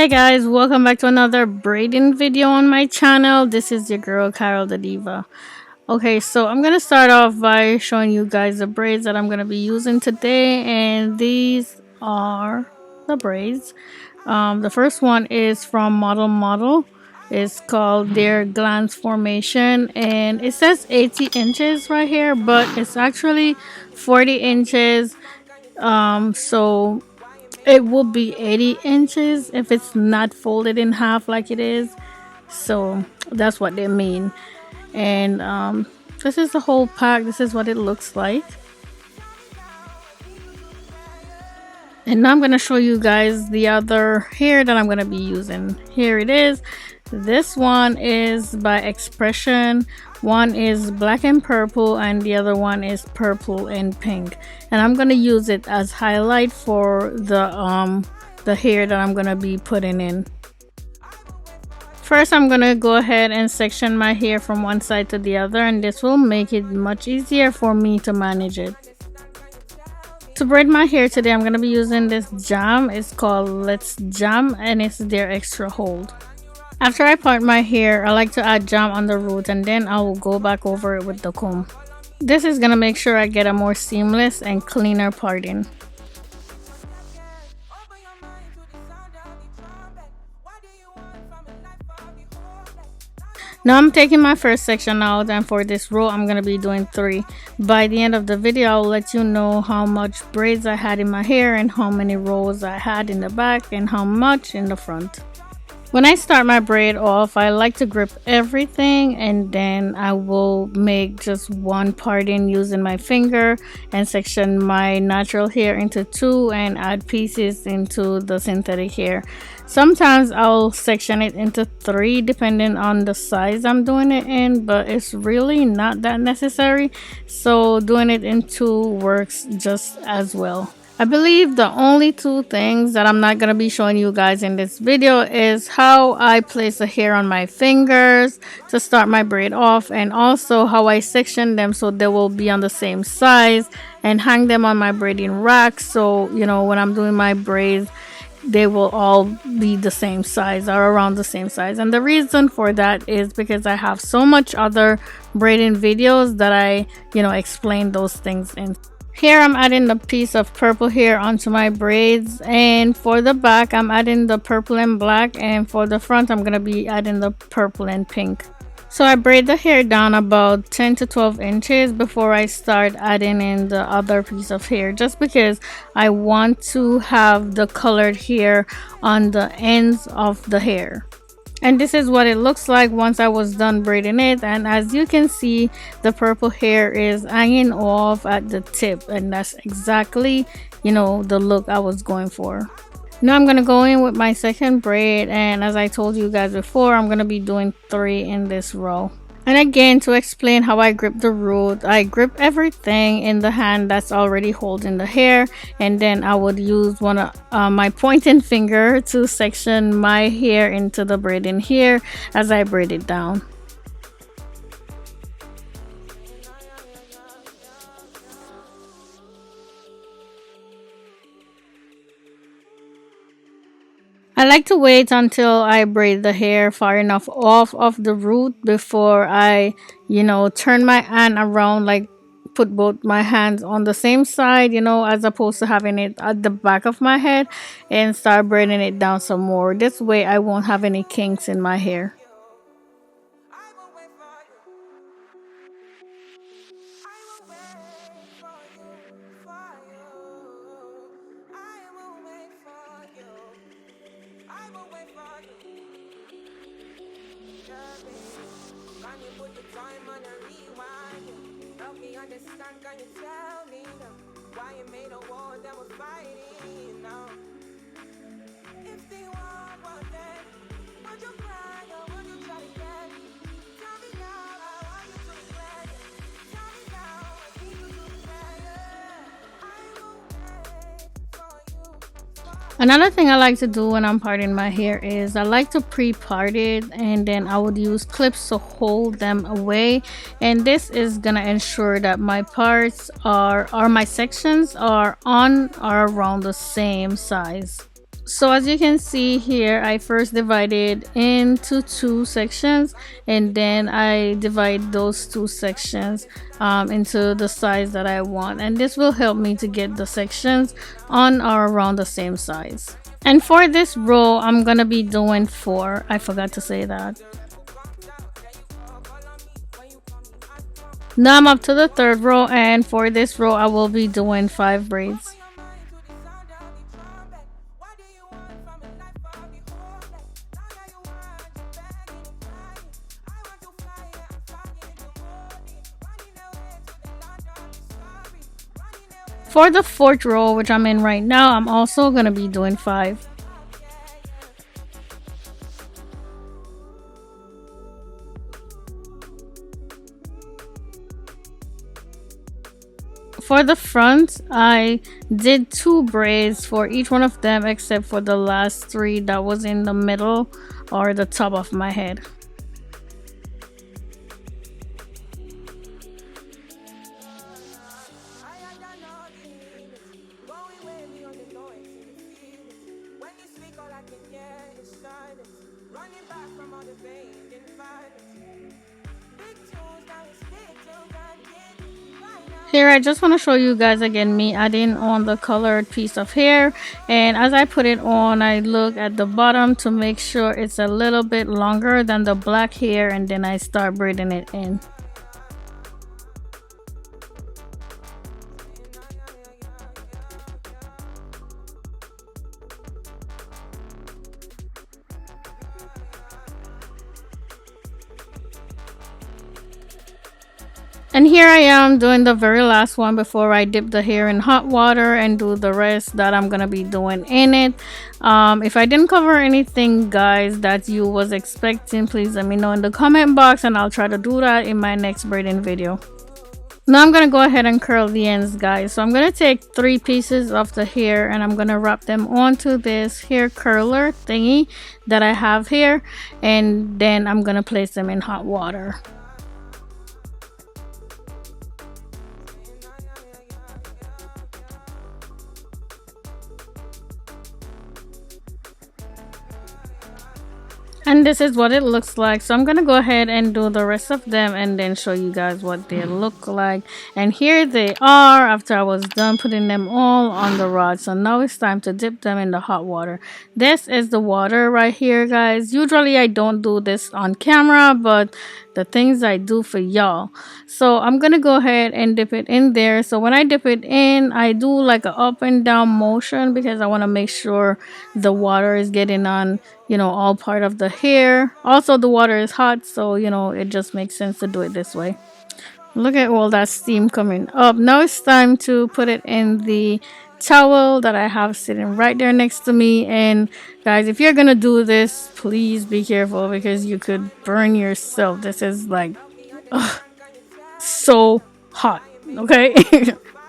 Hey guys, welcome back to another braiding video on my channel. This is your girl Karrill DaDiva. Okay, so I'm gonna start off by showing you guys the braids that I'm gonna be using today, and these are the braids. The first one is from Model. It's called their glance formation, and it says 80 inches right here, but it's actually 40 inches. So it will be 80 inches if it's not folded in half like it is. So that's what they mean. And this is the whole pack. This is what it looks like. And now I'm going to show you guys the other hair that I'm going to be using. Here it is. This one is by Expression. One is black and purple, and the other one is purple and pink. And I'm going to use it as highlight for the hair that I'm going to be putting in. First, I'm going to go ahead and section my hair from one side to the other, and this will make it much easier for me to manage it. To braid my hair today, I'm going to be using this jam. It's called Let's Jam, and it's their extra hold. After I part my hair, I like to add jam on the root, and then I will go back over it with the comb. This is going to make sure I get a more seamless and cleaner parting. Now I'm taking my first section out, and for this row I'm going to be doing 3. By the end of the video, I'll let you know how much braids I had in my hair and how many rows I had in the back and how much in the front. When I start my braid off, I like to grip everything, and then I will make just one parting using my finger and section my natural hair into 2 and add pieces into the synthetic hair. Sometimes I'll section it into 3 depending on the size I'm doing it in, but it's really not that necessary, so doing it in 2 works just as well. I believe the only 2 things that I'm not going to be showing you guys in this video is how I place the hair on my fingers to start my braid off, and also how I section them so they will be on the same size, and hang them on my braiding rack, so you know when I'm doing my braids they will all be the same size or around the same size. And the reason for that is because I have so much other braiding videos that I explain those things in. Here I'm adding a piece of purple hair onto my braids, and for the back I'm adding the purple and black, and for the front I'm going to be adding the purple and pink. So I braid the hair down about 10 to 12 inches before I start adding in the other piece of hair, just because I want to have the colored hair on the ends of the hair. And this is what it looks like once I was done braiding it, and as you can see, the purple hair is hanging off at the tip, and that's exactly the look I was going for. Now I'm going to go in with my second braid, and as I told you guys before, I'm going to be doing 3 in this row. And again, to explain how I grip the root, I grip everything in the hand that's already holding the hair, and then I would use one of my pointing finger to section my hair into the braiding hair as I braid it down. I like to wait until I braid the hair far enough off of the root before I, turn my hand around, like put both my hands on the same side, as opposed to having it at the back of my head, and start braiding it down some more. This way I won't have any kinks in my hair. Another thing I like to do when I'm parting my hair is I like to pre-part it, and then I would use clips to hold them away, and this is gonna ensure that my parts or my sections are on or around the same size. So as you can see here, I first divided into two sections, and then I divide those two sections into the size that I want, and this will help me to get the sections on or around the same size. And for this row, I'm gonna be doing 4. I forgot to say that. Now I'm up to the 3rd row, and for this row I will be doing 5 braids. For the 4th row, which I'm in right now, I'm also going to be doing 5. For the front, I did 2 braids for each one of them except for the last 3 that was in the middle or the top of my head. Here I just want to show you guys again me adding on the colored piece of hair, and as I put it on I look at the bottom to make sure it's a little bit longer than the black hair, and then I start braiding it in. And here I am doing the very last one before I dip the hair in hot water and do the rest that I'm gonna be doing in it. If I didn't cover anything guys that you was expecting, please let me know in the comment box and I'll try to do that in my next braiding video. Now I'm gonna go ahead and curl the ends guys. So I'm gonna take 3 pieces of the hair and I'm gonna wrap them onto this hair curler thingy that I have here, and then I'm gonna place them in hot water. And this is what it looks like. So I'm gonna go ahead and do the rest of them and then show you guys what they look like. And here they are after I was done putting them all on the rod. So now it's time to dip them in the hot water. This is the water right here guys. Usually I don't do this on camera, but the things I do for y'all. So I'm gonna go ahead and dip it in there. So when I dip it in, I do like an up and down motion because I want to make sure the water is getting on, you know, all part of the hair. Also the water is hot, so you know it just makes sense to do it this way. Look at all that steam coming up. Now it's time to put it in the towel that I have sitting right there next to me. And guys, if you're gonna do this, please be careful because you could burn yourself. This is like so hot, okay?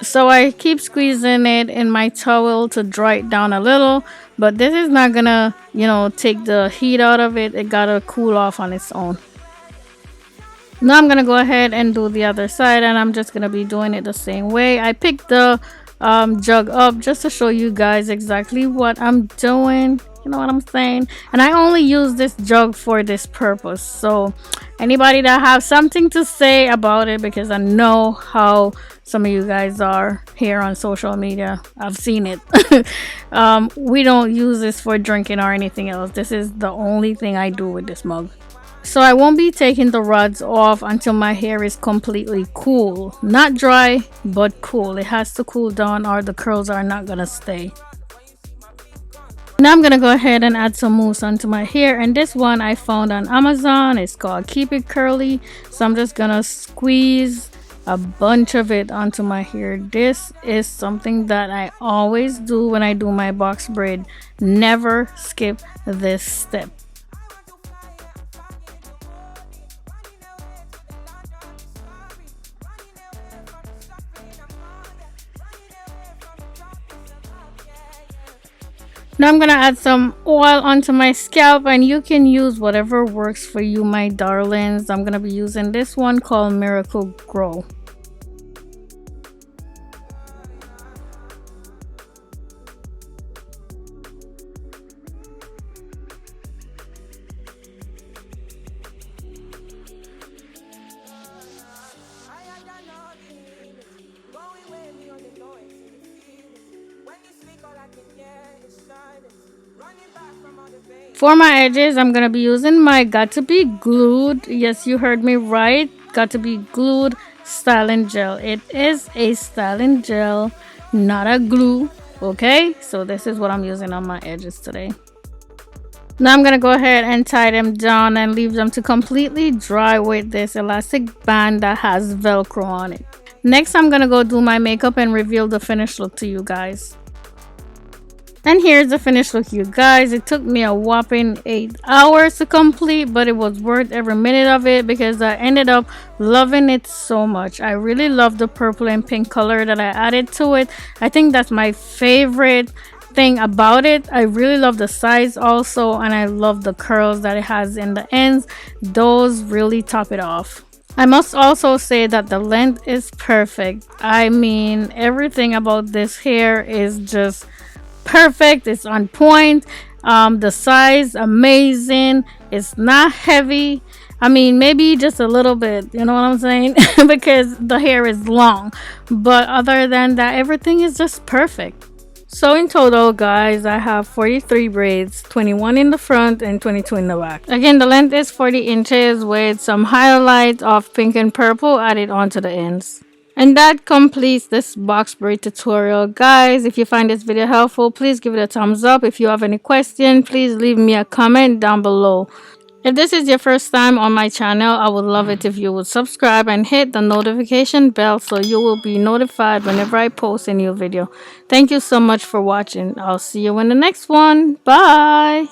So I keep squeezing it in my towel to dry it down a little, but this is not gonna, you know, take the heat out of it. It gotta cool off on its own. Now I'm gonna go ahead and do the other side, and I'm just gonna be doing it the same way. I picked the jug up just to show you guys exactly what I'm doing. You know what I'm saying? And I only use this jug for this purpose. So anybody that have something to say about it, because I know how some of you guys are here on social media, I've seen it. We don't use this for drinking or anything else. This is the only thing I do with this mug. So I won't be taking the rods off until my hair is completely cool. Not dry, but cool. It has to cool down or the curls are not gonna stay. Now I'm gonna go ahead and add some mousse onto my hair, and this one I found on Amazon. It's called Keep It Curly. So I'm just gonna squeeze a bunch of it onto my hair. This is something that I always do when I do my box braid. Never skip this step. Now I'm gonna add some oil onto my scalp, and you can use whatever works for you, my darlings. I'm gonna be using this one called Miracle Grow. For my edges, I'm going to be using my Got to Be Glued. Yes, you heard me right. Got to Be Glued styling gel. It is a styling gel, not a glue. Okay, so this is what I'm using on my edges today. Now I'm going to go ahead and tie them down and leave them to completely dry with this elastic band that has Velcro on it. Next, I'm going to go do my makeup and reveal the finished look to you guys. And here's the finished look, you guys. It took me a whopping 8 hours to complete, but it was worth every minute of it because I ended up loving it so much. I really love the purple and pink color that I added to it. I think that's my favorite thing about it. I really love the size also, and I love the curls that it has in the ends. Those really top it off. I must also say that the length is perfect. I mean, everything about this hair is just perfect. It's on point. The size amazing. It's not heavy. I mean, maybe just a little bit, you know what I'm saying? Because the hair is long, but other than that, everything is just perfect. So in total, guys, I have 43 braids, 21 in the front and 22 in the back. Again, the length is 40 inches with some highlights of pink and purple added onto the ends. And that completes this box braid tutorial, guys. If you find this video helpful, please give it a thumbs up. If you have any question, please leave me a comment down below. If this is your first time on my channel, I would love it if you would subscribe and hit the notification bell so you will be notified whenever I post a new video. Thank you so much for watching. I'll see you in the next one. Bye.